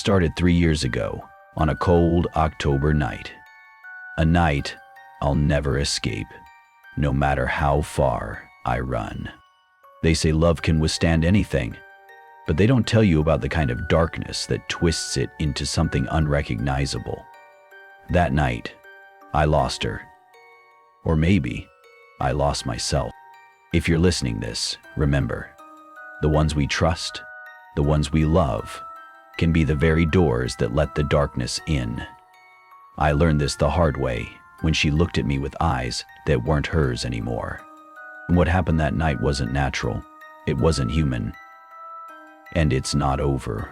started 3 years ago, on a cold October night. A night I'll never escape, no matter how far I run. They say love can withstand anything, but they don't tell you about the kind of darkness that twists it into something unrecognizable. That night, I lost her. Or maybe I lost myself. If you're listening this, remember, the ones we trust, the ones we love, can be the very doors that let the darkness in. I learned this the hard way when she looked at me with eyes that weren't hers anymore. And what happened that night wasn't natural. It wasn't human. And it's not over.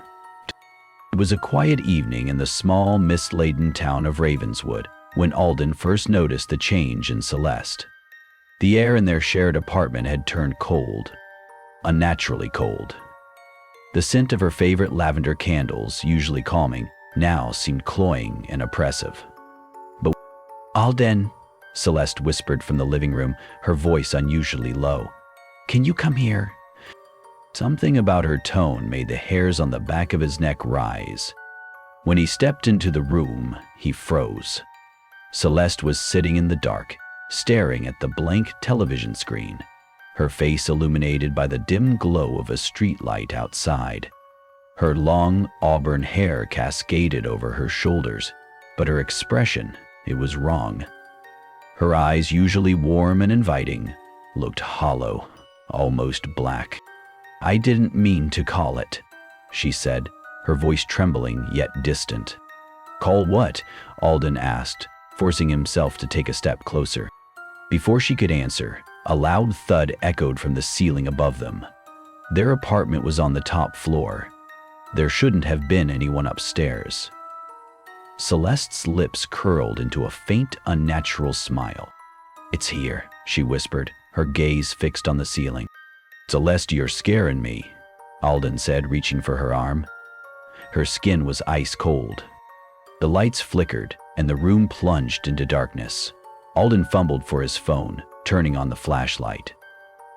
It was a quiet evening in the small, mist-laden town of Ravenswood when Alden first noticed the change in Celeste. The air in their shared apartment had turned cold, unnaturally cold. The scent of her favorite lavender candles, usually calming, now seemed cloying and oppressive. But Alden, Celeste whispered from the living room, her voice unusually low. Can you come here? Something about her tone made the hairs on the back of his neck rise. When he stepped into the room, he froze. Celeste was sitting in the dark, staring at the blank television screen, her face illuminated by the dim glow of a streetlight outside. Her long auburn hair cascaded over her shoulders, but her expression, it was wrong. Her eyes, usually warm and inviting, looked hollow, almost black. I didn't mean to call it, she said, her voice trembling yet distant. Call what? Alden asked, forcing himself to take a step closer. Before she could answer, a loud thud echoed from the ceiling above them. Their apartment was on the top floor. There shouldn't have been anyone upstairs. Celeste's lips curled into a faint, unnatural smile. It's here, she whispered, her gaze fixed on the ceiling. Celeste, you're scaring me, Alden said, reaching for her arm. Her skin was ice cold. The lights flickered, and the room plunged into darkness. Alden fumbled for his phone, turning on the flashlight.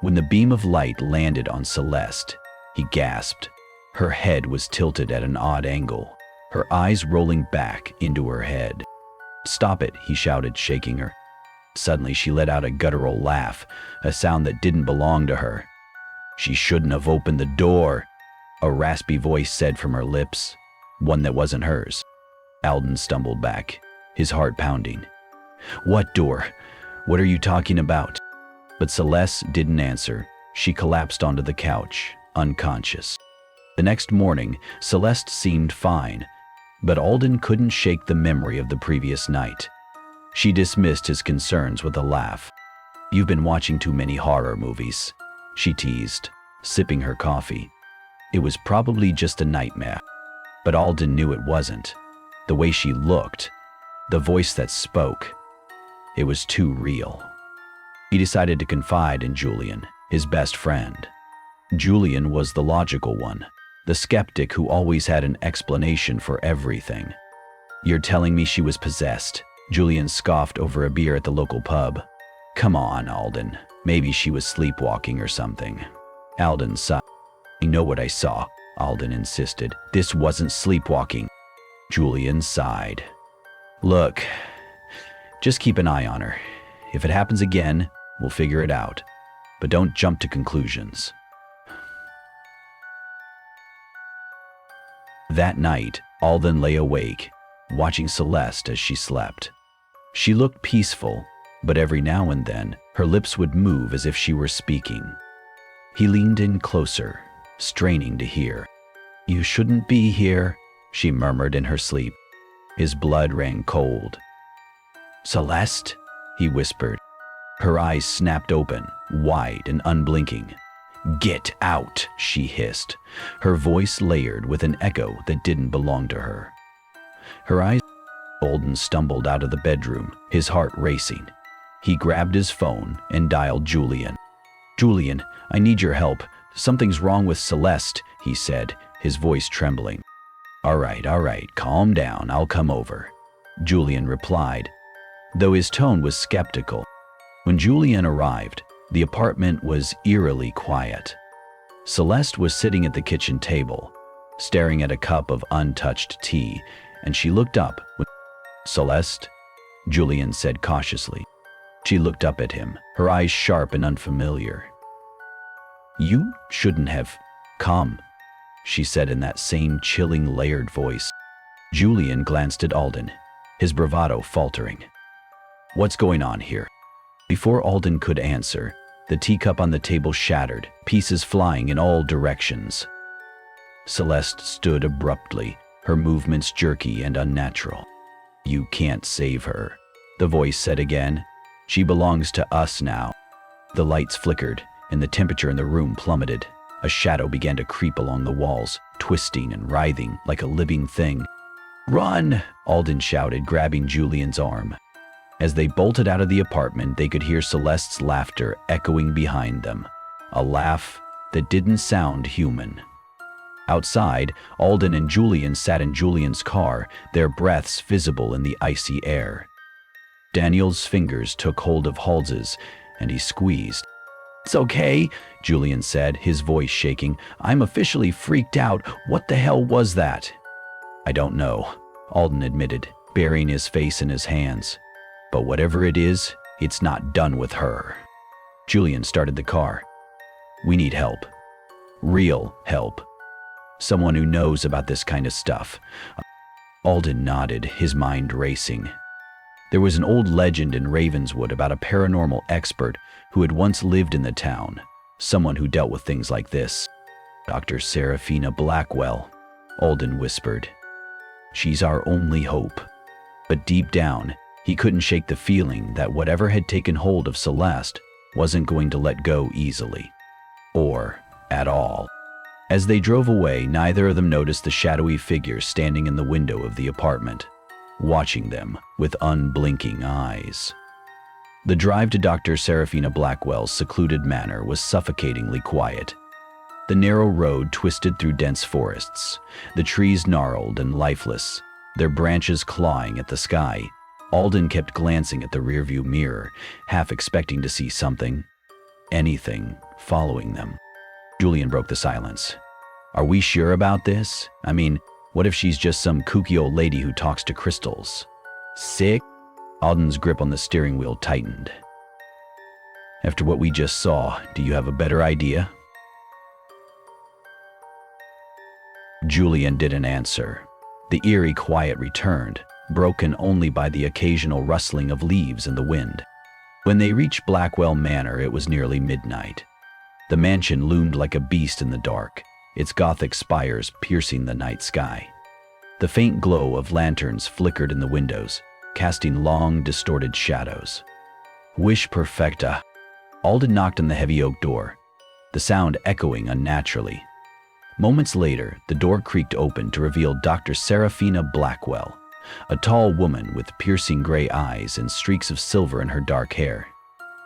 When the beam of light landed on Celeste, he gasped. Her head was tilted at an odd angle, her eyes rolling back into her head. Stop it, he shouted, shaking her. Suddenly she let out a guttural laugh, a sound that didn't belong to her. She shouldn't have opened the door, a raspy voice said from her lips, one that wasn't hers. Alden stumbled back, his heart pounding. What door? What are you talking about? But Celeste didn't answer. She collapsed onto the couch, unconscious. The next morning, Celeste seemed fine, but Alden couldn't shake the memory of the previous night. She dismissed his concerns with a laugh. You've been watching too many horror movies, she teased, sipping her coffee. It was probably just a nightmare, but Alden knew it wasn't. The way she looked, the voice that spoke, it was too real. He decided to confide in Julian, his best friend. Julian was the logical one, the skeptic who always had an explanation for everything. You're telling me she was possessed? Julian scoffed over a beer at the local pub. Come on, Alden. Maybe she was sleepwalking or something. Alden sighed. I know what I saw, Alden insisted. This wasn't sleepwalking. Julian sighed. Look, just keep an eye on her. If it happens again, we'll figure it out. But don't jump to conclusions. That night, Alden lay awake, watching Celeste as she slept. She looked peaceful, but every now and then, her lips would move as if she were speaking. He leaned in closer, straining to hear. You shouldn't be here, she murmured in her sleep. His blood ran cold. Celeste, he whispered. Her eyes snapped open, wide and unblinking. Get out, she hissed, her voice layered with an echo that didn't belong to her. Her eyes. Alden stumbled out of the bedroom, his heart racing. He grabbed his phone and dialed Julian. Julian, I need your help. Something's wrong with Celeste, he said, his voice trembling. All right, calm down, I'll come over, Julian replied, though his tone was skeptical. When Julian arrived, the apartment was eerily quiet. Celeste was sitting at the kitchen table, staring at a cup of untouched tea, and she looked up. "Celeste?" Julian said cautiously. She looked up at him, her eyes sharp and unfamiliar. "You shouldn't have come," she said in that same chilling, layered voice. Julian glanced at Alden, his bravado faltering. "What's going on here?" Before Alden could answer, the teacup on the table shattered, pieces flying in all directions. Celeste stood abruptly, her movements jerky and unnatural. "You can't save her," the voice said again. "She belongs to us now." The lights flickered, and the temperature in the room plummeted. A shadow began to creep along the walls, twisting and writhing like a living thing. "Run!" Alden shouted, grabbing Julian's arm. As they bolted out of the apartment, they could hear Celeste's laughter echoing behind them, a laugh that didn't sound human. Outside, Alden and Julian sat in Julian's car, their breaths visible in the icy air. Daniel's fingers took hold of Halsey's, and he squeezed. "It's okay," Julian said, his voice shaking. "I'm officially freaked out. What the hell was that?" "I don't know," Alden admitted, burying his face in his hands. "But whatever it is, it's not done with her." Julian started the car. "We need help. Real help. Someone who knows about this kind of stuff." Alden nodded, his mind racing. There was an old legend in Ravenswood about a paranormal expert who had once lived in the town, someone who dealt with things like this. "Dr. Seraphina Blackwell," Alden whispered. "She's our only hope." But deep down, he couldn't shake the feeling that whatever had taken hold of Celeste wasn't going to let go easily. Or at all. As they drove away, neither of them noticed the shadowy figure standing in the window of the apartment, watching them with unblinking eyes. The drive to Dr. Seraphina Blackwell's secluded manor was suffocatingly quiet. The narrow road twisted through dense forests, the trees gnarled and lifeless, their branches clawing at the sky. Alden kept glancing at the rearview mirror, half expecting to see something, anything, following them. Julian broke the silence. "Are we sure about this? I mean, what if she's just some kooky old lady who talks to crystals?" "Sick?" Alden's grip on the steering wheel tightened. "After what we just saw, do you have a better idea?" Julian didn't answer. The eerie quiet returned, broken only by the occasional rustling of leaves in the wind. When they reached Blackwell Manor, it was nearly midnight. The mansion loomed like a beast in the dark, its Gothic spires piercing the night sky. The faint glow of lanterns flickered in the windows, casting long, distorted shadows. "Wish perfecta." Alden knocked on the heavy oak door, the sound echoing unnaturally. Moments later, the door creaked open to reveal Dr. Seraphina Blackwell, a tall woman with piercing gray eyes and streaks of silver in her dark hair.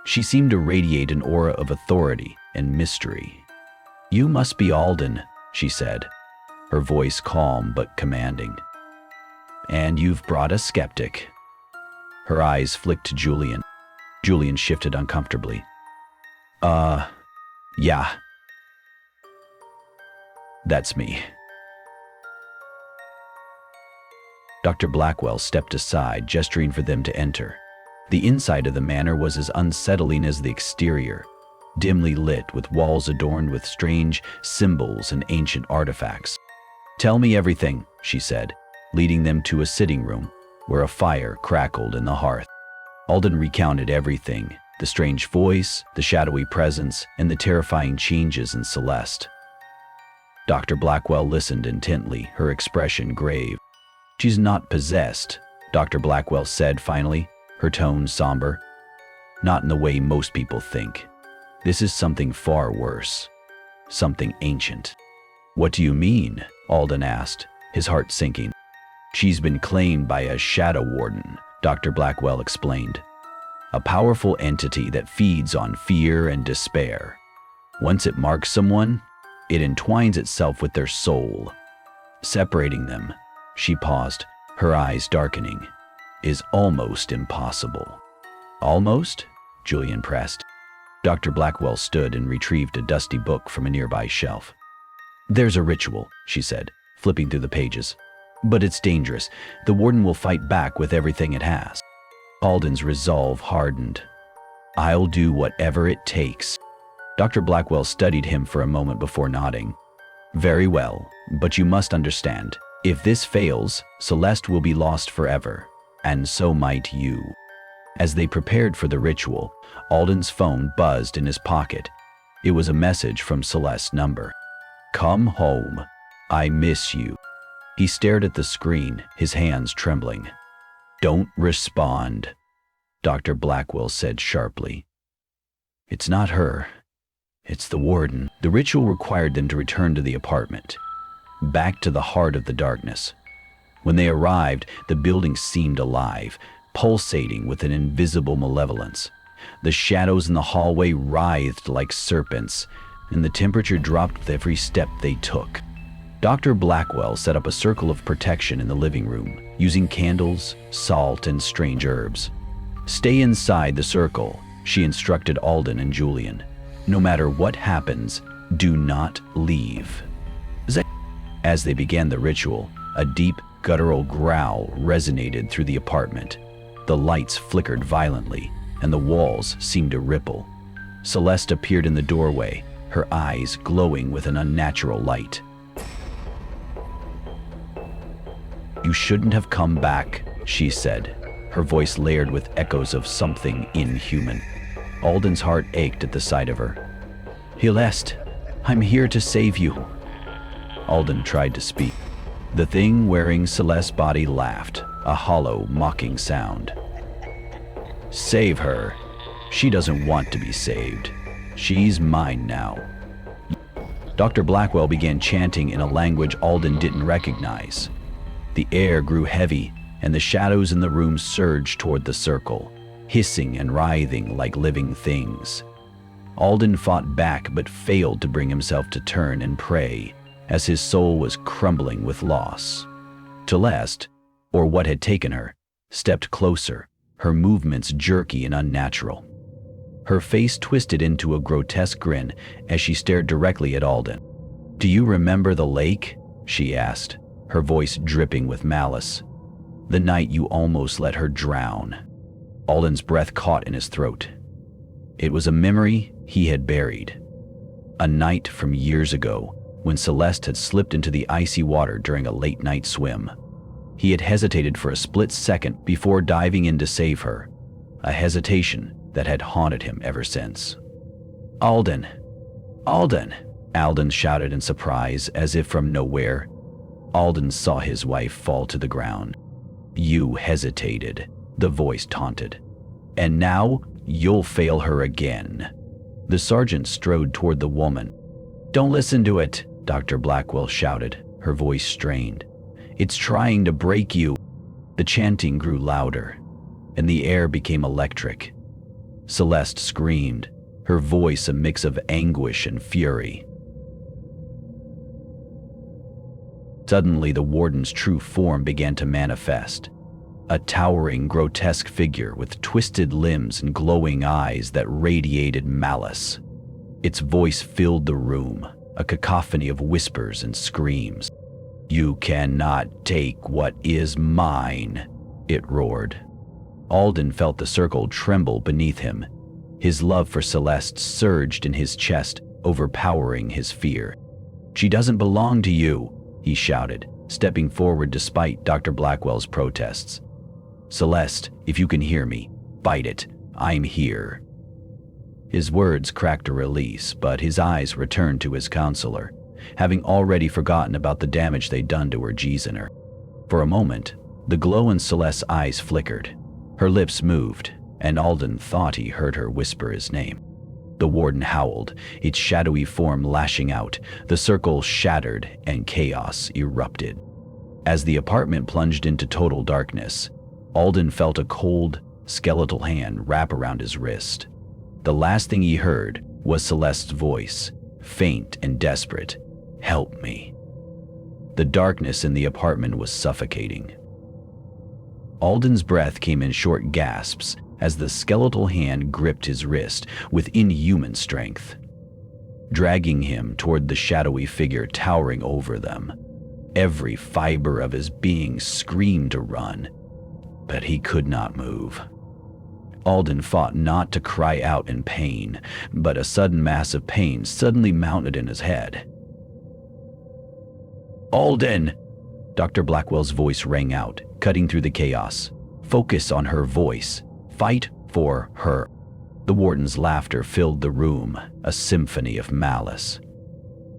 She seemed to radiate an aura of authority and mystery. "You must be Alden," she said, her voice calm but commanding. "And you've brought a skeptic." Her eyes flicked to Julian. Julian shifted uncomfortably. Yeah. That's me." Dr. Blackwell stepped aside, gesturing for them to enter. The inside of the manor was as unsettling as the exterior, dimly lit with walls adorned with strange symbols and ancient artifacts. "Tell me everything," she said, leading them to a sitting room where a fire crackled in the hearth. Alden recounted everything, the strange voice, the shadowy presence, and the terrifying changes in Celeste. Dr. Blackwell listened intently, her expression grave. "She's not possessed," Dr. Blackwell said finally, her tone somber. "Not in the way most people think. This is something far worse. Something ancient." "What do you mean?" Alden asked, his heart sinking. "She's been claimed by a Shadow Warden," Dr. Blackwell explained. "A powerful entity that feeds on fear and despair. Once it marks someone, it entwines itself with their soul. Separating them," she paused, her eyes darkening, "is almost impossible." "Almost?" Julian pressed. Dr. Blackwell stood and retrieved a dusty book from a nearby shelf. "There's a ritual," she said, flipping through the pages. But it's dangerous. The warden will fight back with everything it has. Alden's resolve hardened. I'll do whatever it takes. Dr. Blackwell studied him for a moment before nodding. Very well, but you must understand, if this fails, Celeste will be lost forever, and so might you. As they prepared for the ritual, Alden's phone buzzed in his pocket. It was a message from Celeste's number. Come home. I miss you. He stared at the screen, his hands trembling. Don't respond, Dr. Blackwell said sharply. It's not her. It's the warden. The ritual required them to return to the apartment, back to the heart of the darkness. When they arrived, the building seemed alive, pulsating with an invisible malevolence. The shadows in the hallway writhed like serpents, and the temperature dropped with every step they took. Dr. Blackwell set up a circle of protection in the living room, using candles, salt, and strange herbs. Stay inside the circle, she instructed Alden and Julian. No matter what happens, do not leave. As they began the ritual, a deep, guttural growl resonated through the apartment. The lights flickered violently, and the walls seemed to ripple. Celeste appeared in the doorway, her eyes glowing with an unnatural light. You shouldn't have come back, she said, her voice layered with echoes of something inhuman. Alden's heart ached at the sight of her. Celeste, I'm here to save you. Alden tried to speak. The thing wearing Celeste's body laughed, a hollow, mocking sound. Save her. She doesn't want to be saved. She's mine now. Dr. Blackwell began chanting in a language Alden didn't recognize. The air grew heavy, and the shadows in the room surged toward the circle, hissing and writhing like living things. Alden fought back but failed to bring himself to turn and pray, as his soul was crumbling with loss. Celeste, or what had taken her, stepped closer, her movements jerky and unnatural. Her face twisted into a grotesque grin as she stared directly at Alden. Do you remember the lake? She asked, her voice dripping with malice. The night you almost let her drown. Alden's breath caught in his throat. It was a memory he had buried. A night from years ago, when Celeste had slipped into the icy water during a late-night swim. He had hesitated for a split second before diving in to save her, a hesitation that had haunted him ever since. Alden! Alden! Alden shouted in surprise, as if from nowhere. Alden saw his wife fall to the ground. You hesitated, the voice taunted. And now you'll fail her again. The sergeant strode toward the woman. Don't listen to it, Dr. Blackwell shouted, her voice strained. It's trying to break you. The chanting grew louder, and the air became electric. Celeste screamed, her voice a mix of anguish and fury. Suddenly, the warden's true form began to manifest. A towering, grotesque figure with twisted limbs and glowing eyes that radiated malice. Its voice filled the room, a cacophony of whispers and screams. You cannot take what is mine, it roared. Alden felt the circle tremble beneath him. His love for Celeste surged in his chest, overpowering his fear. She doesn't belong to you, he shouted, stepping forward despite Dr. Blackwell's protests. Celeste, if you can hear me, bite it. I'm here. His words cracked a release, but his eyes returned to his counselor, having already forgotten about the damage they'd done to her G's in her. For a moment, the glow in Celeste's eyes flickered. Her lips moved, and Alden thought he heard her whisper his name. The warden howled, its shadowy form lashing out. The circle shattered, and chaos erupted. As the apartment plunged into total darkness, Alden felt a cold, skeletal hand wrap around his wrist. The last thing he heard was Celeste's voice, faint and desperate. Help me. The darkness in the apartment was suffocating. Alden's breath came in short gasps as the skeletal hand gripped his wrist with inhuman strength, dragging him toward the shadowy figure towering over them. Every fiber of his being screamed to run, but he could not move. Alden fought not to cry out in pain, but a sudden mass of pain suddenly mounted in his head. "Alden!" Dr. Blackwell's voice rang out, cutting through the chaos. "Focus on her voice. Fight for her." The warden's laughter filled the room, a symphony of malice.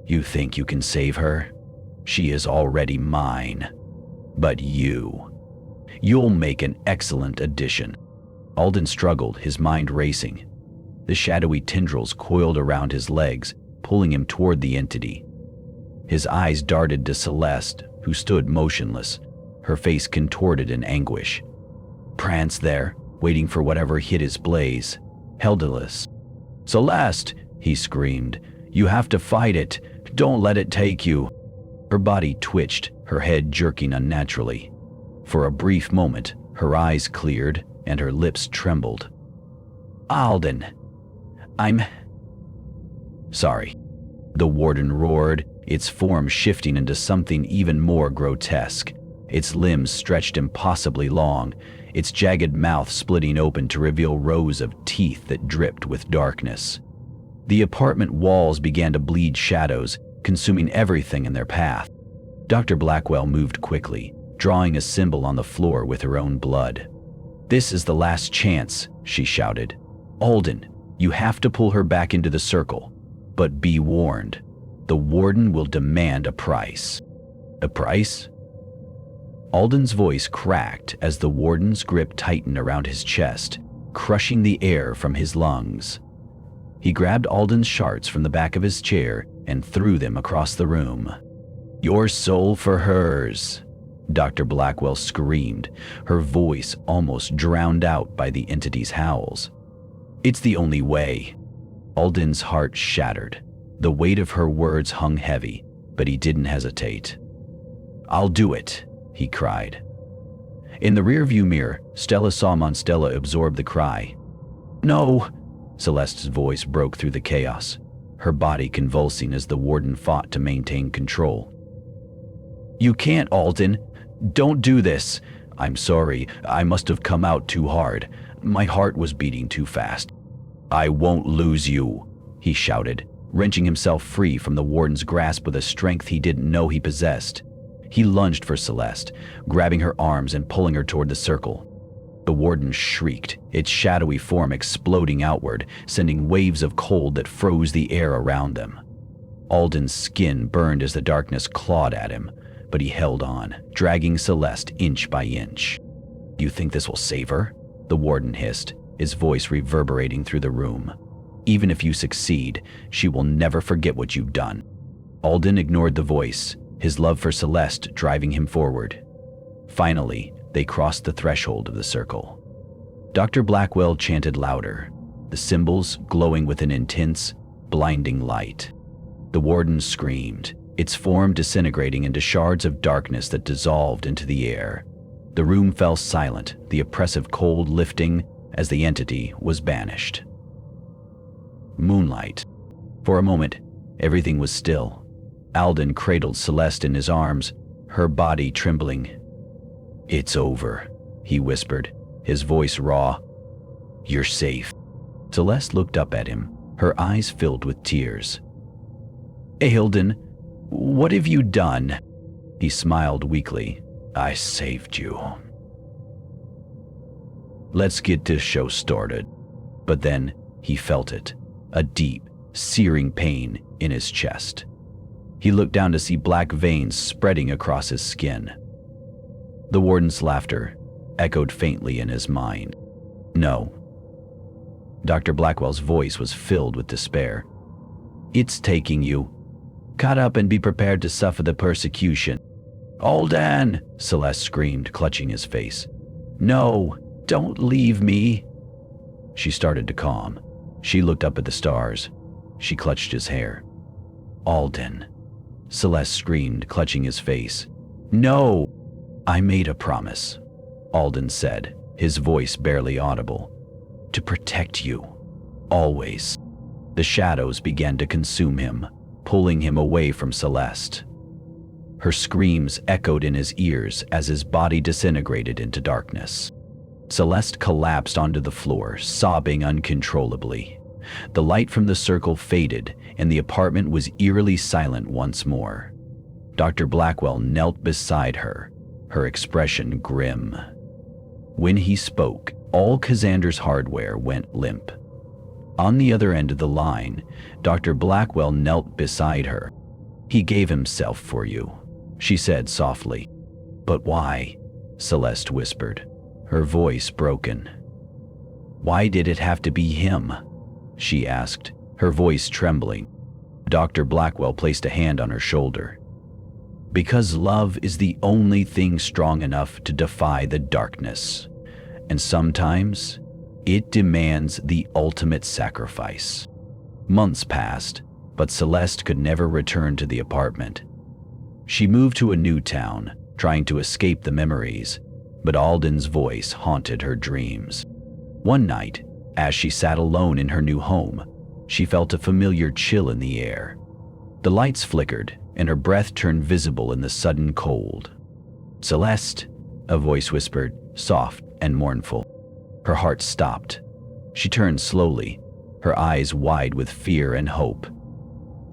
"You think you can save her? She is already mine. But you'll make an excellent addition." Alden struggled, his mind racing. The shadowy tendrils coiled around his legs, pulling him toward the entity. His eyes darted to Celeste, who stood motionless, her face contorted in anguish. Prance there, waiting for whatever hit his blaze, helpless. "Celeste!" he screamed. "You have to fight it. Don't let it take you." Her body twitched, her head jerking unnaturally. For a brief moment, her eyes cleared and her lips trembled. "Alden, I'm sorry," the warden roared, its form shifting into something even more grotesque. Its limbs stretched impossibly long, its jagged mouth splitting open to reveal rows of teeth that dripped with darkness. The apartment walls began to bleed shadows, consuming everything in their path. Dr. Blackwell moved quickly, drawing a symbol on the floor with her own blood. "This is the last chance," she shouted. "Alden, you have to pull her back into the circle. But be warned, the warden will demand a price." "A price?" Alden's voice cracked as the warden's grip tightened around his chest, crushing the air from his lungs. He grabbed Alden's shards from the back of his chair and threw them across the room. "Your soul for hers," Dr. Blackwell screamed, her voice almost drowned out by the entity's howls. "It's the only way." Alden's heart shattered. The weight of her words hung heavy, but he didn't hesitate. "I'll do it," he cried. In the rearview mirror, Stella saw Monstella absorb the cry. "No!" Celeste's voice broke through the chaos, her body convulsing as the warden fought to maintain control. "You can't, Alden. Don't do this. I'm sorry, I must have come out too hard. My heart was beating too fast." "I won't lose you," he shouted, wrenching himself free from the warden's grasp with a strength he didn't know he possessed. He lunged for Celeste, grabbing her arms and pulling her toward the circle. The warden shrieked, its shadowy form exploding outward, sending waves of cold that froze the air around them. Alden's skin burned as the darkness clawed at him, but he held on, dragging Celeste inch by inch. "You think this will save her?" the warden hissed, his voice reverberating through the room. "Even if you succeed, she will never forget what you've done." Alden ignored the voice, his love for Celeste driving him forward. Finally, they crossed the threshold of the circle. Dr. Blackwell chanted louder, the symbols glowing with an intense, blinding light. The warden screamed, its form disintegrating into shards of darkness that dissolved into the air. The room fell silent, the oppressive cold lifting as the entity was banished. Moonlight. For a moment, everything was still. Alden cradled Celeste in his arms, her body trembling. "It's over," he whispered, his voice raw. "You're safe." Celeste looked up at him, her eyes filled with tears. "Alden, what have you done?" He smiled weakly. "I saved you. Let's get this show started." But then he felt it, a deep, searing pain in his chest. He looked down to see black veins spreading across his skin. The warden's laughter echoed faintly in his mind. "No." Dr. Blackwell's voice was filled with despair. "It's taking you. Cut up and be prepared to suffer the persecution." "Alden!" Celeste screamed, clutching his face. "No, don't leave me." She started to calm. She looked up at the stars. She clutched his hair. "Alden," Celeste screamed, clutching his face. "No!" "I made a promise," Alden said, his voice barely audible. "To protect you. Always." The shadows began to consume him, pulling him away from Celeste. Her screams echoed in his ears as his body disintegrated into darkness. Celeste collapsed onto the floor, sobbing uncontrollably. The light from the circle faded, and the apartment was eerily silent once more. Dr. Blackwell knelt beside her, her expression grim. When he spoke, all Cassandra's hardware went limp. On the other end of the line, Dr. Blackwell knelt beside her. "He gave himself for you," she said softly. "But why?" Celeste whispered, her voice broken. "Why did it have to be him?" she asked, her voice trembling. Dr. Blackwell placed a hand on her shoulder. "Because love is the only thing strong enough to defy the darkness, and sometimes it demands the ultimate sacrifice." Months passed, but Celeste could never return to the apartment. She moved to a new town, trying to escape the memories, but Alden's voice haunted her dreams. One night, as she sat alone in her new home, she felt a familiar chill in the air. The lights flickered, and her breath turned visible in the sudden cold. "Celeste," a voice whispered, soft and mournful. Her heart stopped. She turned slowly, her eyes wide with fear and hope.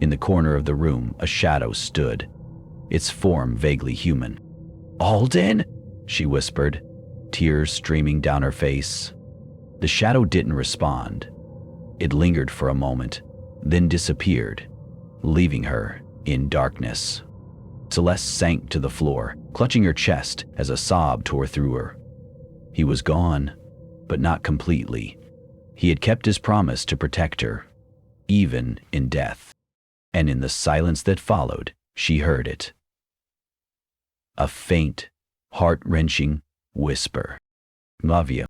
In the corner of the room, a shadow stood, its form vaguely human. "Alden?" she whispered, tears streaming down her face. The shadow didn't respond. It lingered for a moment, then disappeared, leaving her in darkness. Celeste sank to the floor, clutching her chest as a sob tore through her. He was gone, but not completely. He had kept his promise to protect her, even in death. And in the silence that followed, she heard it. A faint, heart-wrenching whisper. "Love you."